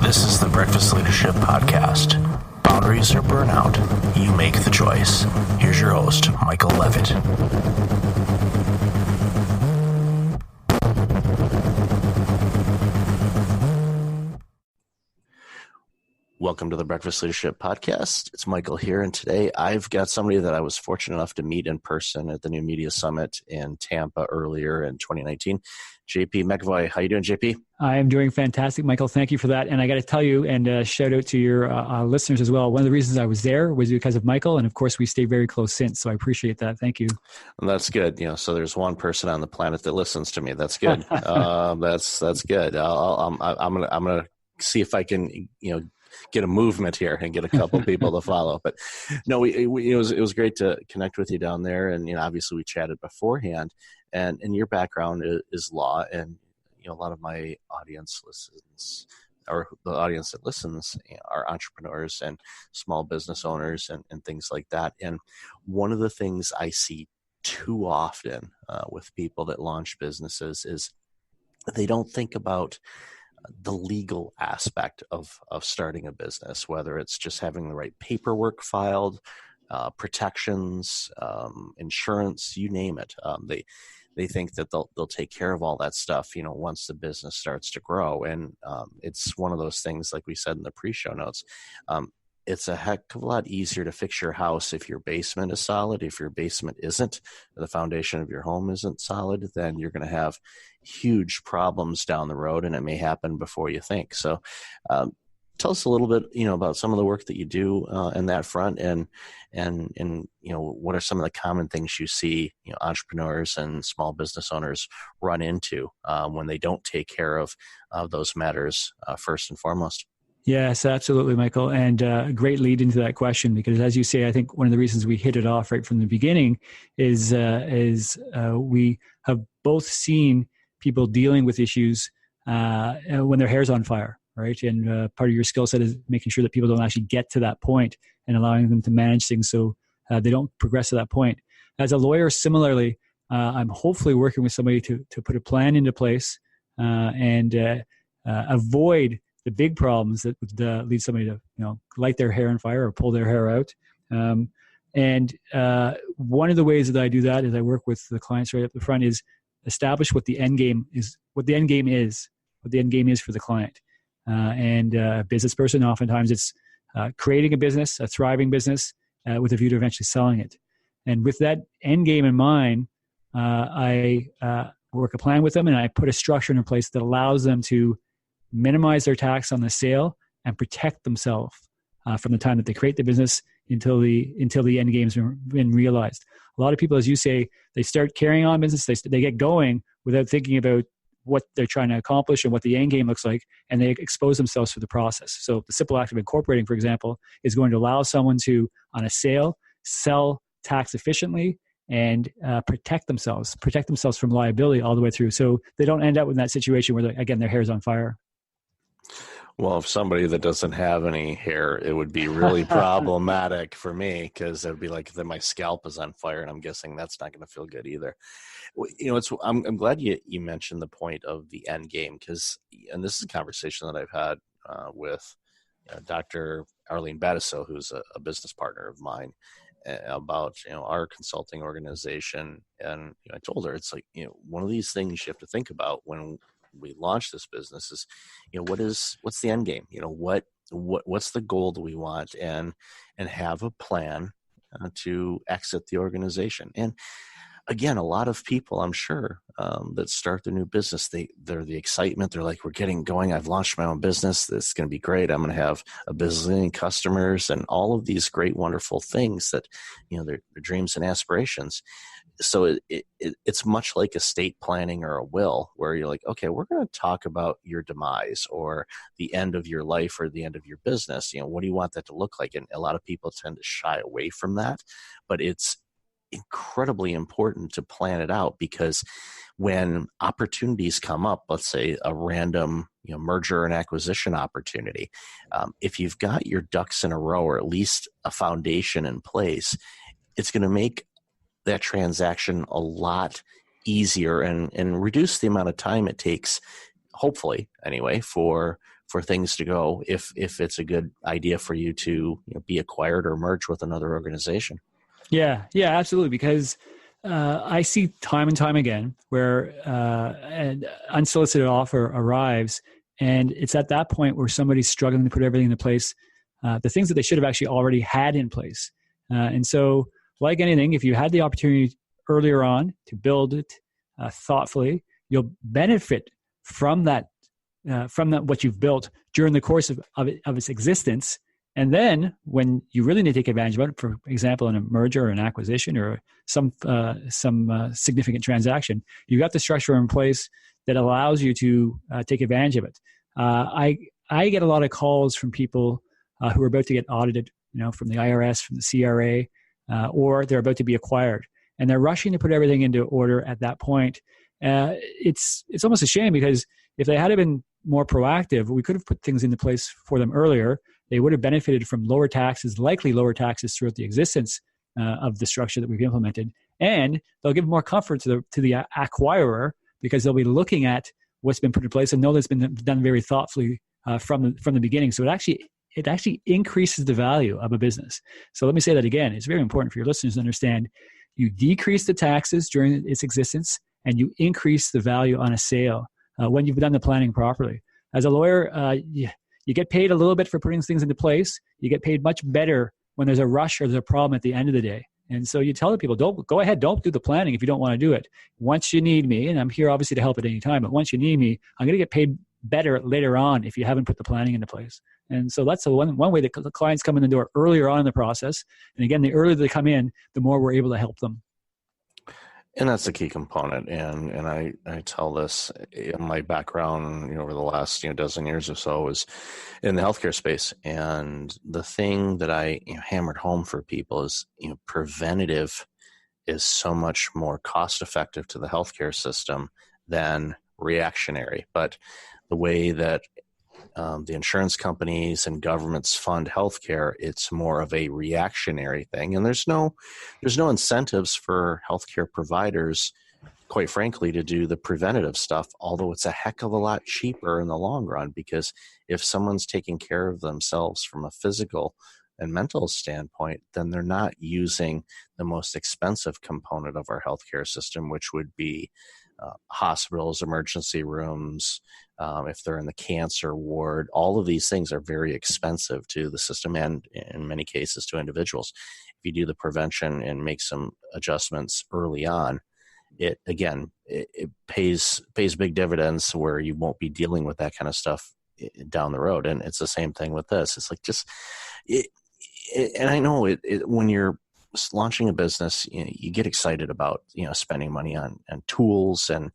This is the Breakfast Leadership Podcast. Boundaries or burnout, you make the choice. Here's your host, Michael Levitt. Welcome to the Breakfast Leadership Podcast. It's Michael here, and today I've got somebody that I was fortunate enough to meet in person at the New Media Summit in Tampa earlier in 2019. JP McAvoy. How you doing, JP? I am doing fantastic, Michael. Thank you for that. And I got to tell you, and shout out to your listeners as well. One of the reasons I was there was because of Michael, and of course, we stayed very close since. So I appreciate that. Thank you. And that's good. So there's one person on the planet that listens to me. That's good. That's good. I'm gonna see if I can get a movement here and get a couple people to follow. But no, it was great to connect with you down there, and obviously we chatted beforehand. And your background is law, and a lot of my audience listens, or the audience that listens, are entrepreneurs and small business owners and things like that. And one of the things I see too often with people that launch businesses is they don't think about the legal aspect of starting a business, whether it's just having the right paperwork filed, protections, insurance, you name it. They think that they'll take care of all that stuff, once the business starts to grow. And it's one of those things, like we said in the pre-show notes, it's a heck of a lot easier to fix your house if your basement is solid. If your basement isn't, the foundation of your home isn't solid, then you're going to have huge problems down the road, and it may happen before you think. So tell us a little bit, about some of the work that you do in that front, and what are some of the common things you see, entrepreneurs and small business owners run into when they don't take care of those matters first and foremost. Yes, absolutely, Michael. And a great lead into that question, because as you say, I think one of the reasons we hit it off right from the beginning is we have both seen people dealing with issues when their hair's on fire, right? And part of your skill set is making sure that people don't actually get to that point and allowing them to manage things so they don't progress to that point. As a lawyer, similarly, I'm hopefully working with somebody to put a plan into place and avoid the big problems that would lead somebody to, light their hair on fire or pull their hair out. And one of the ways that I do that is I work with the clients right up the front is establish what the end game is for the client. And a business person, oftentimes it's creating a business, a thriving business with a view to eventually selling it. And with that end game in mind, I work a plan with them, and I put a structure in place that allows them to minimize their tax on the sale and protect themselves from the time that they create the business until the end game's been realized. A lot of people, as you say, they start carrying on business, they get going without thinking about what they're trying to accomplish and what the end game looks like, and they expose themselves to the process. So the simple act of incorporating, for example, is going to allow someone to, on a sale, sell tax efficiently and protect themselves from liability all the way through. So they don't end up in that situation where, again, their hair's on fire. Well, if somebody that doesn't have any hair, it would be really problematic for me, because it would be like then my scalp is on fire, and I'm guessing that's not going to feel good either. I'm glad you mentioned the point of the end game, and this is a conversation that I've had with Dr. Arlene Badiso, who's a business partner of mine, about our consulting organization, and I told her it's like one of these things you have to think about when we launch this business is, what's the end game? What's the goal that we want, and have a plan to exit the organization. And again, a lot of people, I'm sure, that start their new business, they're the excitement. They're like, we're getting going. I've launched my own business. This is going to be great. I'm going to have a bazillion customers and all of these great, wonderful things that, their dreams and aspirations. So it's much like estate planning or a will, where you're like, okay, we're going to talk about your demise or the end of your life or the end of your business. What do you want that to look like? And a lot of people tend to shy away from that, but it's incredibly important to plan it out, because when opportunities come up, let's say a random merger and acquisition opportunity, if you've got your ducks in a row, or at least a foundation in place, it's going to make that transaction a lot easier and reduce the amount of time it takes, hopefully anyway, for for things to go if it's a good idea for you to be acquired or merge with another organization. Yeah, absolutely. Because I see time and time again where an unsolicited offer arrives, and it's at that point where somebody's struggling to put everything into place, the things that they should have actually already had in place. And so, like anything, if you had the opportunity earlier on to build it thoughtfully, you'll benefit from that what you've built during the course of its existence. And then when you really need to take advantage of it, for example, in a merger or an acquisition or some significant transaction, you've got the structure in place that allows you to take advantage of it. I get a lot of calls from people who are about to get audited, from the IRS, from the CRA, or they're about to be acquired, and they're rushing to put everything into order at that point. It's almost a shame, because if they had been more proactive, we could have put things into place for them earlier. They would have benefited from lower taxes, likely lower taxes throughout the existence of the structure that we've implemented. And they'll give more comfort to the acquirer, because they'll be looking at what's been put in place and know that's been done very thoughtfully from the beginning. So it actually increases the value of a business. So let me say that again. It's very important for your listeners to understand. You decrease the taxes during its existence, and you increase the value on a sale when you've done the planning properly. As a lawyer, you get paid a little bit for putting things into place. You get paid much better when there's a rush or there's a problem at the end of the day. And so you tell the people, don't go ahead, don't do the planning if you don't want to do it. Once you need me, and I'm here obviously to help at any time, but once you need me, I'm going to get paid better later on if you haven't put the planning into place. And so that's one way that the clients come in the door earlier on in the process. And again, the earlier they come in, the more we're able to help them. And that's a key component. And I tell this in my background, over the last dozen years or so is in the healthcare space. And the thing that I hammered home for people is preventative is so much more cost effective to the healthcare system than reactionary. But the way that the insurance companies and governments fund healthcare, it's more of a reactionary thing. And there's no incentives for healthcare providers, quite frankly, to do the preventative stuff, although it's a heck of a lot cheaper in the long run, because if someone's taking care of themselves from a physical and mental standpoint, then they're not using the most expensive component of our healthcare system, which would be hospitals, emergency rooms, if they're in the cancer ward. All of these things are very expensive to the system and in many cases to individuals. If you do the prevention and make some adjustments early on, it pays big dividends where you won't be dealing with that kind of stuff down the road. And it's the same thing with this. It's like and I know when you're launching a business, you get excited about spending money on tools and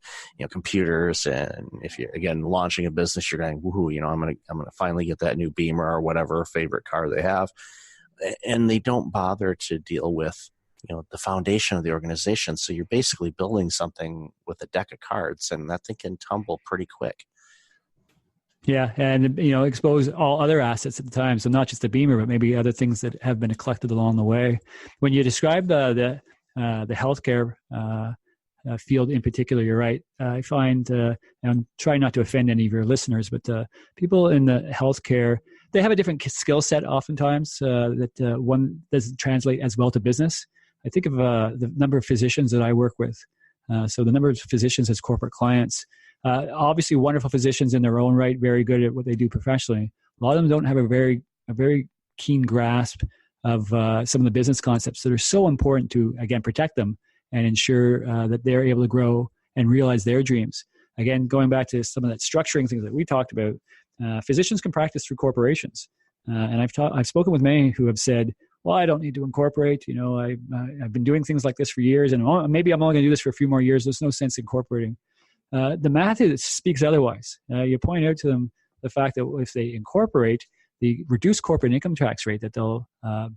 computers, and if you're again launching a business, you're going, woohoo, I'm gonna finally get that new Beamer or whatever favorite car they have, and they don't bother to deal with the foundation of the organization. So you're basically building something with a deck of cards, and that thing can tumble pretty quick. Yeah, and expose all other assets at the time. So not just the Beamer, but maybe other things that have been collected along the way. When you describe the healthcare field in particular, you're right. I find, and I'm trying not to offend any of your listeners, but people in the healthcare, they have a different skill set oftentimes that one doesn't translate as well to business. I think of the number of physicians that I work with. So the number of physicians as corporate clients. Obviously wonderful physicians in their own right, very good at what they do professionally. A lot of them don't have a very keen grasp of some of the business concepts that are so important to, again, protect them and ensure that they're able to grow and realize their dreams. Again, going back to some of that structuring things that we talked about, physicians can practice through corporations. And I've spoken with many who have said, well, I don't need to incorporate. I've been doing things like this for years, and maybe I'm only going to do this for a few more years. There's no sense incorporating. The math speaks otherwise. You point out to them the fact that if they incorporate, the reduced corporate income tax rate that they'll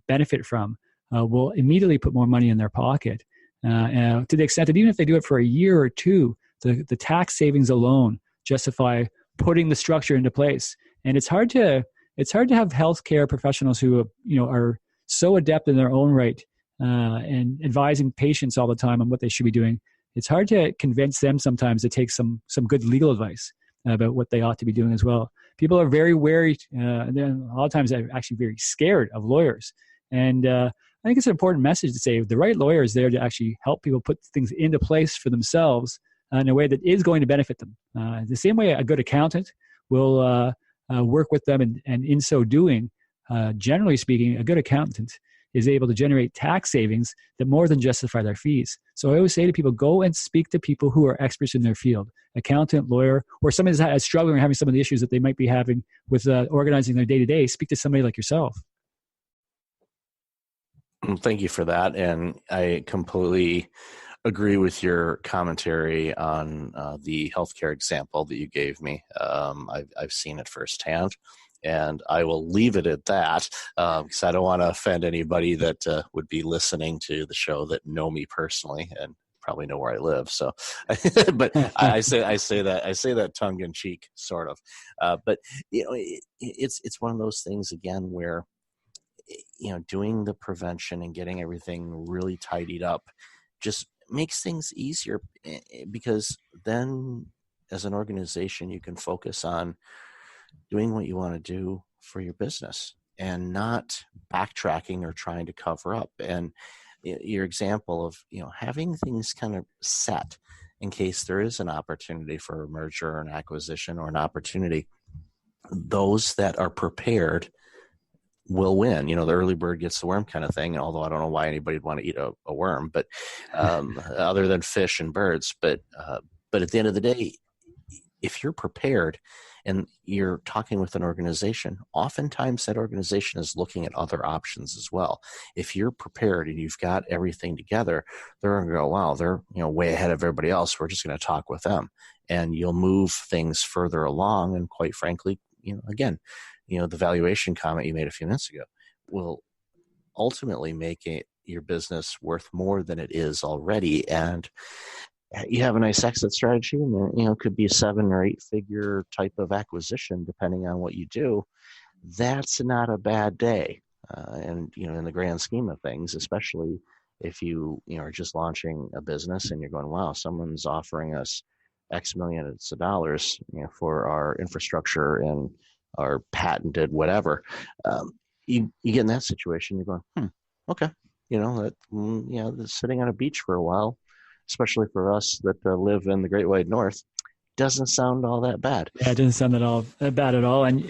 benefit from will immediately put more money in their pocket. To the extent that even if they do it for a year or two, the tax savings alone justify putting the structure into place. And it's hard to have healthcare professionals who are so adept in their own right and advising patients all the time on what they should be doing. It's hard to convince them sometimes to take some good legal advice. about what they ought to be doing as well. People are very wary, and then a lot of times they're actually very scared of lawyers. And I think it's an important message to say the right lawyer is there to actually help people put things into place for themselves in a way that is going to benefit them. The same way a good accountant will work with them, and in so doing, generally speaking, a good accountant is able to generate tax savings that more than justify their fees. So I always say to people, go and speak to people who are experts in their field, accountant, lawyer, or somebody that's struggling or having some of the issues that they might be having with organizing their day-to-day. Speak to somebody like yourself. Thank you for that. And I completely agree with your commentary on the healthcare example that you gave me. I've seen it firsthand. And I will leave it at that because I don't want to offend anybody that would be listening to the show that know me personally and probably know where I live. So, but I say that tongue in cheek, sort of. But it's one of those things again where doing the prevention and getting everything really tidied up just makes things easier because then, as an organization, you can focus on doing what you want to do for your business and not backtracking or trying to cover up. And your example of, having things kind of set in case there is an opportunity for a merger or an acquisition or an opportunity, those that are prepared will win. The early bird gets the worm kind of thing. Although I don't know why anybody would want to eat a worm, but other than fish and birds. But at the end of the day, if you're prepared and you're talking with an organization, oftentimes that organization is looking at other options as well. If you're prepared and you've got everything together, they're going to go, wow, they're way ahead of everybody else. We're just going to talk with them. And you'll move things further along. And quite frankly, again, the valuation comment you made a few minutes ago will ultimately make your business worth more than it is already. And you have a nice exit strategy, and it could be a 7 or 8 figure type of acquisition, depending on what you do. That's not a bad day. And, in the grand scheme of things, especially if you are just launching a business and you're going, wow, someone's offering us X millions of dollars, for our infrastructure and our patented whatever. You get in that situation, you're going, okay, sitting on a beach for a while, especially for us that live in the Great White North, doesn't sound all that bad. Yeah, it doesn't sound that bad at all. And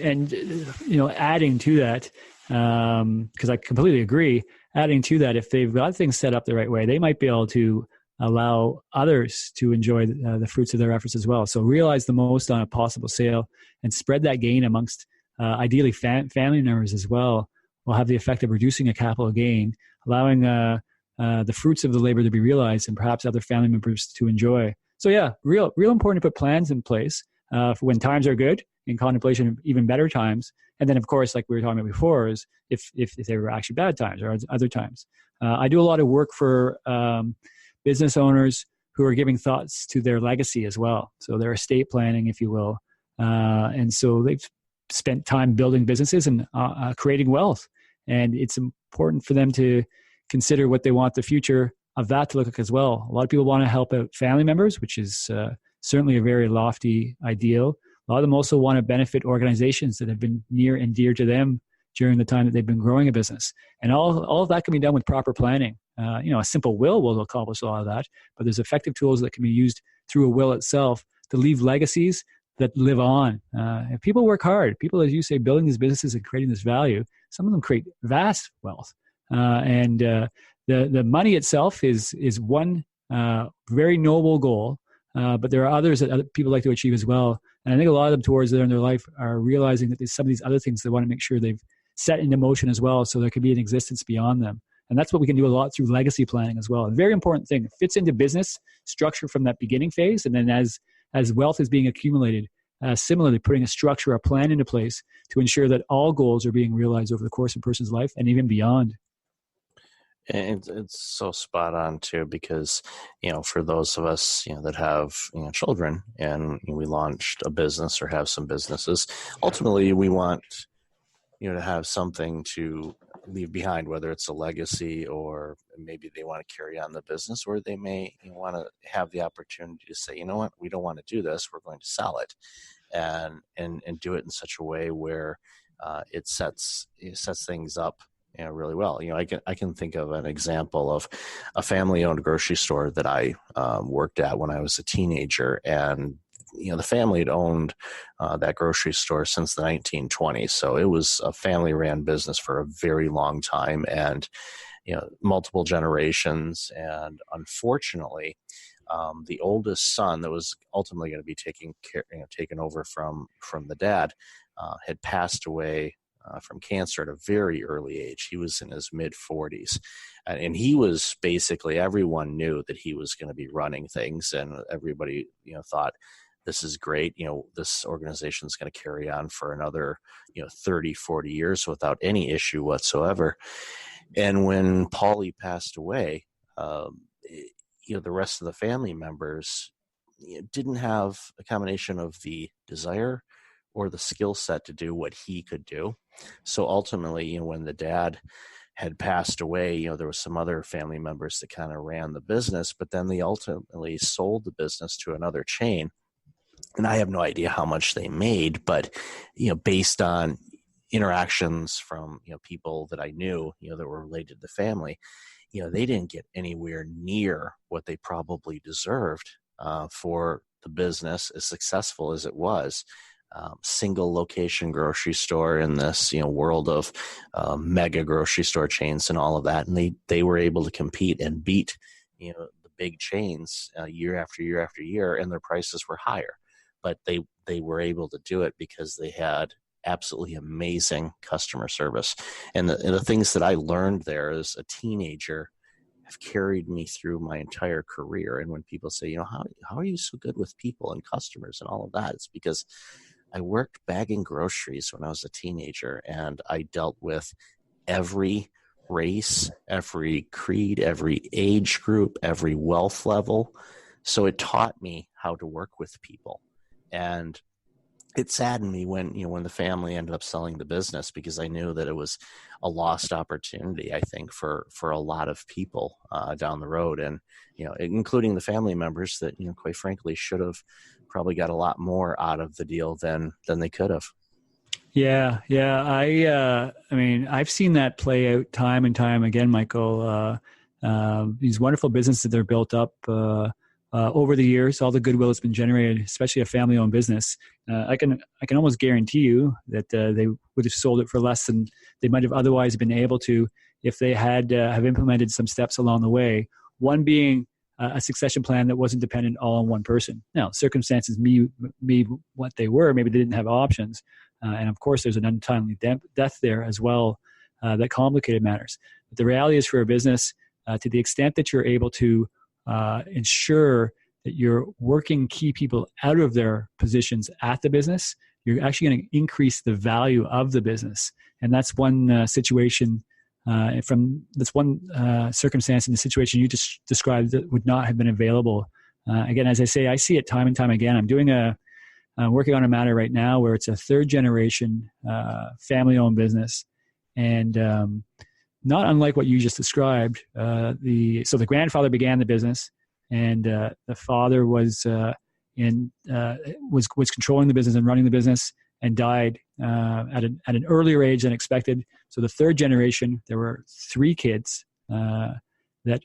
adding to that, because I completely agree, adding to that, if they've got things set up the right way, they might be able to allow others to enjoy the fruits of their efforts as well. So realize the most on a possible sale and spread that gain amongst ideally family members as well, will have the effect of reducing a capital gain, allowing the fruits of the labor to be realized and perhaps other family members to enjoy. So yeah, real important to put plans in place for when times are good, in contemplation of even better times. And then of course, like we were talking about before, is if they were actually bad times or other times. I do a lot of work for business owners who are giving thoughts to their legacy as well. So their estate planning, if you will. And so they've spent time building businesses and creating wealth. And it's important for them to consider what they want the future of that to look like as well. A lot of people want to help out family members, which is certainly a very lofty ideal. A lot of them also want to benefit organizations that have been near and dear to them during the time that they've been growing a business. And all of that can be done with proper planning. A simple will accomplish a lot of that, but there's effective tools that can be used through a will itself to leave legacies that live on. If people work hard, people, as you say, building these businesses and creating this value, some of them create vast wealth. And the money itself is one very noble goal, but there are others that other people like to achieve as well. And I think a lot of them towards there in their life are realizing that there's some of these other things they want to make sure they've set into motion as well, so there can be an existence beyond them. And that's what we can do a lot through legacy planning as well. A very important thing. It fits into business structure from that beginning phase, and then as wealth is being accumulated, similarly putting a structure, a plan into place to ensure that all goals are being realized over the course of a person's life and even beyond. And it's so spot on too, because, for those of us, that have, children and we launched a business or have some businesses, ultimately we want, to have something to leave behind, whether it's a legacy or maybe they want to carry on the business, or they may want to have the opportunity to say, you know what, we don't want to do this, we're going to sell it, and do it in such a way where it sets things up really well. I can think of an example of a family-owned grocery store that I worked at when I was a teenager, and the family had owned that grocery store since the 1920s. So it was a family-ran business for a very long time, and multiple generations. And unfortunately, the oldest son that was ultimately going to be taken over from the dad had passed away from cancer at a very early age. He was in his mid 40s, and he was basically, everyone knew that he was going to be running things, and everybody thought, this is great. This organization is going to carry on for another 30, 40 years without any issue whatsoever. And when Paulie passed away, the rest of the family members didn't have a combination of the desire or the skill set to do what he could do. So ultimately, when the dad had passed away, there was some other family members that kind of ran the business, but then they ultimately sold the business to another chain. And I have no idea how much they made, but, based on interactions from, people that I knew, that were related to the family, they didn't get anywhere near what they probably deserved for the business, as successful as it was. Single location grocery store in this world of mega grocery store chains and all of that, and they were able to compete and beat the big chains year after year after year, and their prices were higher, but they were able to do it because they had absolutely amazing customer service. And the things that I learned there as a teenager have carried me through my entire career. And when people say, how are you so good with people and customers and all of that, it's because I worked bagging groceries when I was a teenager, and I dealt with every race, every creed, every age group, every wealth level. So it taught me how to work with people. And it saddened me when the family ended up selling the business, because I knew that it was a lost opportunity, I think, for a lot of people down the road, and including the family members that quite frankly should have probably got a lot more out of the deal than they could have. Yeah. I mean, I've seen that play out time and time again, Michael. These wonderful businesses that they're built up over the years, all the goodwill that's been generated, especially a family-owned business. I can almost guarantee you that they would have sold it for less than they might have otherwise been able to if they had have implemented some steps along the way. One being a succession plan that wasn't dependent all on one person. Now, circumstances may what they were. Maybe they didn't have options, and of course, there's an untimely death there as well that complicated matters. But the reality is, for a business, to the extent that you're able to ensure that you're working key people out of their positions at the business, you're actually going to increase the value of the business. And that's one situation that's one circumstance in the situation you just described that would not have been available. Again, as I say, I see it time and time again. I'm working on a matter right now where it's a third generation family-owned business, and not unlike what you just described. So the grandfather began the business, and the father was controlling the business and running the business, and died at an earlier age than expected. So the third generation, there were three kids that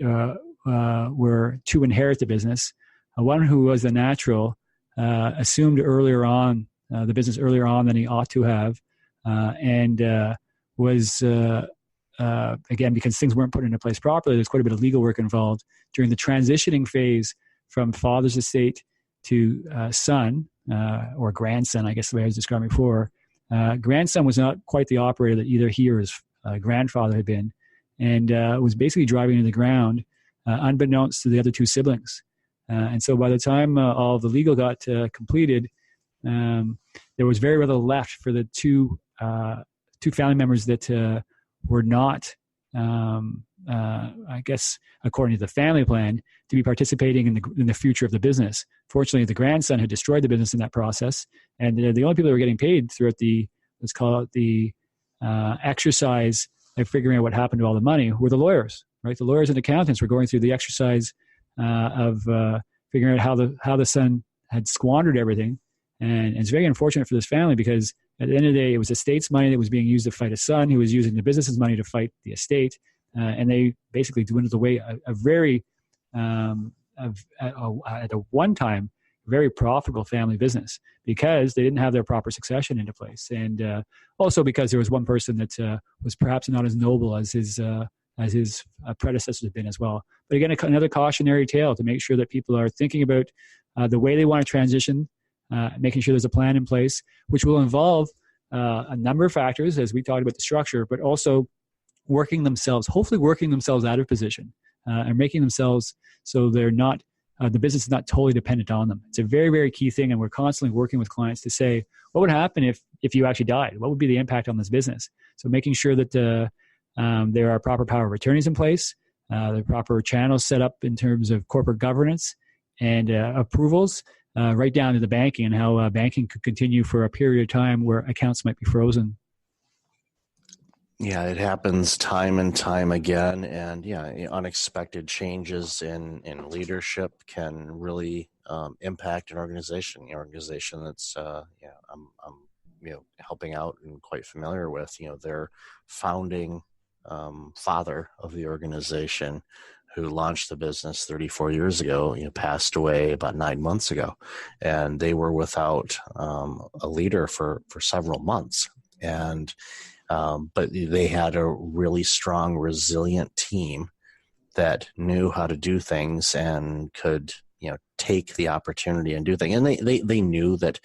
were to inherit the business. One who was the natural assumed earlier on the business earlier on than he ought to have, and was again, because things weren't put into place properly, there's quite a bit of legal work involved during the transitioning phase from father's estate to son or grandson, I guess the way I was describing before. Grandson was not quite the operator that either he or his grandfather had been, and was basically driving into the ground unbeknownst to the other two siblings. And so by the time all the legal got completed, there was very little left for the two family members that were not, I guess, according to the family plan, to be participating in the future of the business. Fortunately, the grandson had destroyed the business in that process, and the only people that were getting paid throughout let's call it the exercise like figuring out what happened to all the money were the lawyers, right? The lawyers and accountants were going through the exercise of figuring out how the son had squandered everything. And it's very unfortunate for this family because at the end of the day, it was the estate's money that was being used to fight a son who was using the business's money to fight the estate. And they basically dwindled away a very, at a one-time, very profitable family business because they didn't have their proper succession into place. And also because there was one person that was perhaps not as noble as his predecessors have been as well. But again, another cautionary tale to make sure that people are thinking about the way they want to transition, making sure there's a plan in place, which will involve a number of factors, as we talked about the structure, but also hopefully working themselves out of position and making themselves so they're not, the business is not totally dependent on them. It's a very, very key thing. And we're constantly working with clients to say, what would happen if you actually died? What would be the impact on this business? So making sure that there are proper power of attorneys in place, the proper channels set up in terms of corporate governance and approvals, right down to the banking and how banking could continue for a period of time where accounts might be frozen. Yeah, it happens time and time again. And unexpected changes in leadership can really impact an organization. The organization that's I'm helping out and quite familiar with. Their founding father of the organization, who launched the business 34 years ago, passed away about 9 months ago, and they were without a leader for several months. And but they had a really strong, resilient team that knew how to do things and could, take the opportunity and do things. And they knew that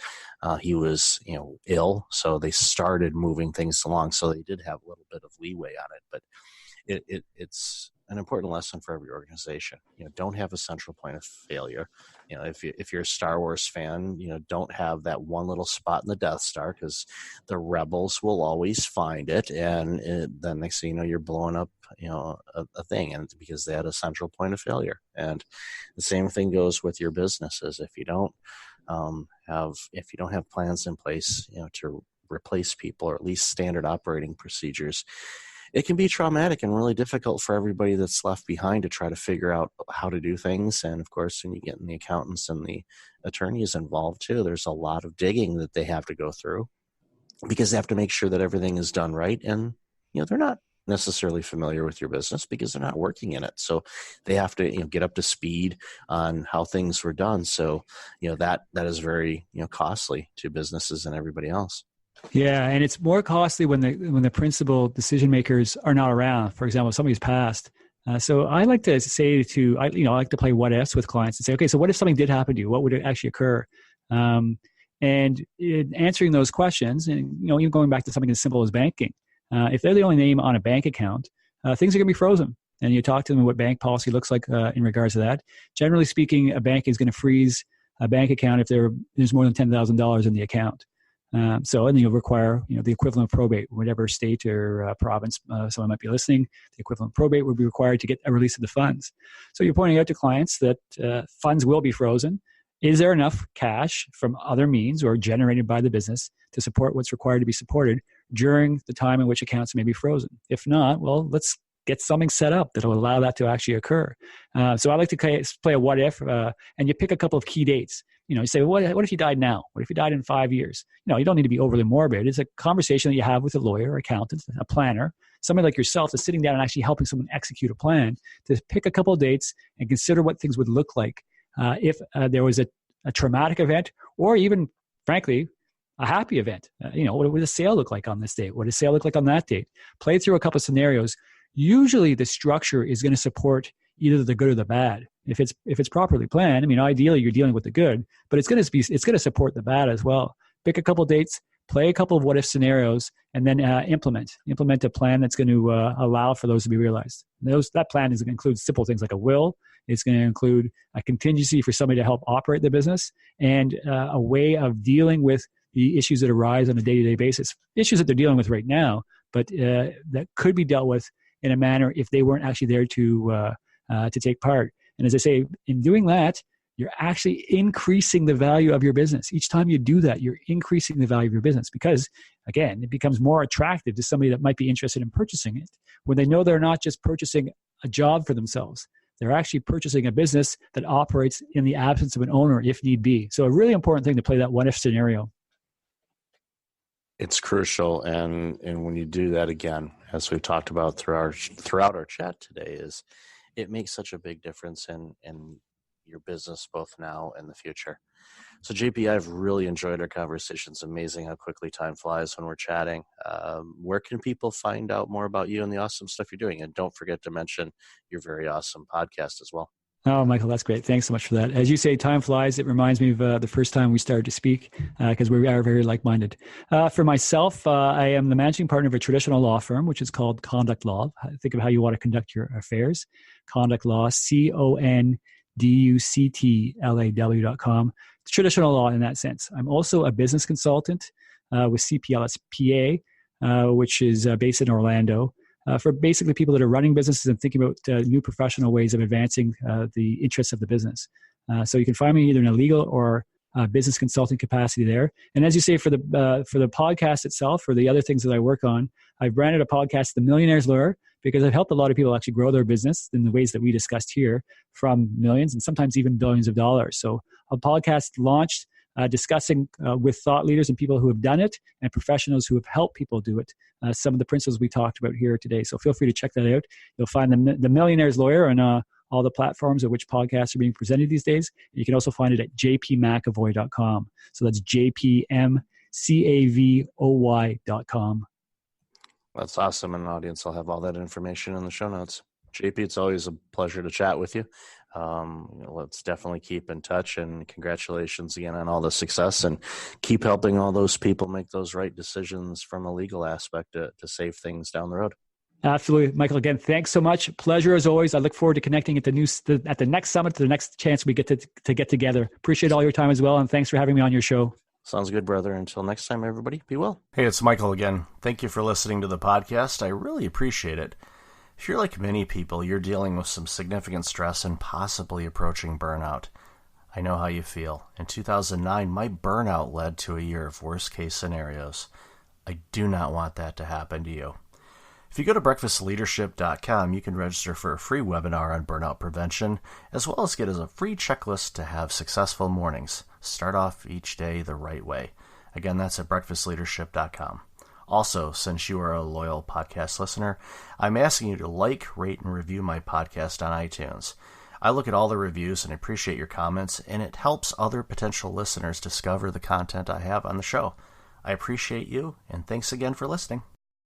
he was, ill, so they started moving things along. So they did have a little bit of leeway on it, but it's an important lesson for every organization. Don't have a central point of failure. If you're a Star Wars fan, don't have that one little spot in the Death Star, because the rebels will always find it, and then next thing you know, you're blowing up, a thing, and it's because they had a central point of failure. And the same thing goes with your businesses. If you don't have plans in place, to replace people, or at least standard operating procedures, it can be traumatic and really difficult for everybody that's left behind to try to figure out how to do things. And of course, when you get the accountants and the attorneys involved too, there's a lot of digging that they have to go through, because they have to make sure that everything is done right. And, they're not necessarily familiar with your business because they're not working in it. So they have to, get up to speed on how things were done. So, that is very, costly to businesses and everybody else. Yeah, and it's more costly when the principal decision makers are not around. For example, if somebody's passed. So I like to say I like to play what ifs with clients and say, okay, so what if something did happen to you? What would actually occur? And in answering those questions, and even going back to something as simple as banking, if they're the only name on a bank account, things are going to be frozen. And you talk to them what bank policy looks like in regards to that. Generally speaking, a bank is going to freeze a bank account if there's more than $10,000 in the account. And then you'll require, the equivalent of probate, whatever state or province someone might be listening. The equivalent of probate would be required to get a release of the funds. So you're pointing out to clients that funds will be frozen. Is there enough cash from other means or generated by the business to support what's required to be supported during the time in which accounts may be frozen? If not, well, let's get something set up that will allow that to actually occur. So I like to play a what if, and you pick a couple of key dates. You say, what if you died now? What if you died in 5 years? You don't need to be overly morbid. It's a conversation that you have with a lawyer, accountant, a planner, somebody like yourself that's sitting down and actually helping someone execute a plan, to pick a couple of dates and consider what things would look like if there was a traumatic event, or even, frankly, a happy event. What would a sale look like on this date? What would a sale look like on that date? Play through a couple of scenarios. Usually the structure is going to support either the good or the bad. If it's properly planned, ideally you're dealing with the good, but it's going to support the bad as well. Pick a couple of dates, play a couple of what if scenarios, and then implement a plan that's going to allow for those to be realized. That plan is going to include simple things like a will. It's going to include a contingency for somebody to help operate the business, and a way of dealing with the issues that arise on a day-to-day basis. Issues that they're dealing with right now, but that could be dealt with in a manner if they weren't actually there to take part. And as I say, in doing that, you're actually increasing the value of your business. Each time you do that, you're increasing the value of your business because, again, it becomes more attractive to somebody that might be interested in purchasing it when they know they're not just purchasing a job for themselves. They're actually purchasing a business that operates in the absence of an owner if need be. So a really important thing to play that what-if scenario. It's crucial. And when you do that, again, as we've talked about throughout our chat today, is it makes such a big difference in your business, both now and the future. So JP, I've really enjoyed our conversation. It's amazing how quickly time flies when we're chatting. Where can people find out more about you and the awesome stuff you're doing? And don't forget to mention your very awesome podcast as well. Oh, Michael, that's great. Thanks so much for that. As you say, time flies. It reminds me of the first time we started to speak because we are very like-minded. For myself, I am the managing partner of a traditional law firm, which is called Conduct Law. Think of how you want to conduct your affairs. Conduct Law, CONDUCTLAW.com. It's traditional law in that sense. I'm also a business consultant with CPLS PA, which is based in Orlando. For basically people that are running businesses and thinking about new professional ways of advancing the interests of the business. So you can find me either in a legal or business consulting capacity there. And as you say, for the podcast itself, or the other things that I work on, I've branded a podcast, The Millionaire's Lure, because I've helped a lot of people actually grow their business in the ways that we discussed here from millions and sometimes even billions of dollars. So a podcast launched discussing with thought leaders and people who have done it and professionals who have helped people do it, some of the principles we talked about here today. So feel free to check that out. You'll find the Millionaire's Lawyer on all the platforms at which podcasts are being presented these days. You can also find it at jpmcavoy.com. So that's jpmcavoy.com. That's awesome. And audience, I'll have all that information in the show notes. JP, it's always a pleasure to chat with you. Let's definitely keep in touch, and congratulations again on all the success, and keep helping all those people make those right decisions from a legal aspect to save things down the road. Absolutely. Michael, again, thanks so much. Pleasure as always. I look forward to connecting at the next summit, to the next chance we get to get together. Appreciate all your time as well. And thanks for having me on your show. Sounds good, brother. Until next time, everybody, be well. Hey, it's Michael again. Thank you for listening to the podcast. I really appreciate it. If you're like many people, you're dealing with some significant stress and possibly approaching burnout. I know how you feel. In 2009, my burnout led to a year of worst-case scenarios. I do not want that to happen to you. If you go to breakfastleadership.com, you can register for a free webinar on burnout prevention, as well as get a free checklist to have successful mornings. Start off each day the right way. Again, that's at breakfastleadership.com. Also, since you are a loyal podcast listener, I'm asking you to like, rate, and review my podcast on iTunes. I look at all the reviews and appreciate your comments, and it helps other potential listeners discover the content I have on the show. I appreciate you, and thanks again for listening.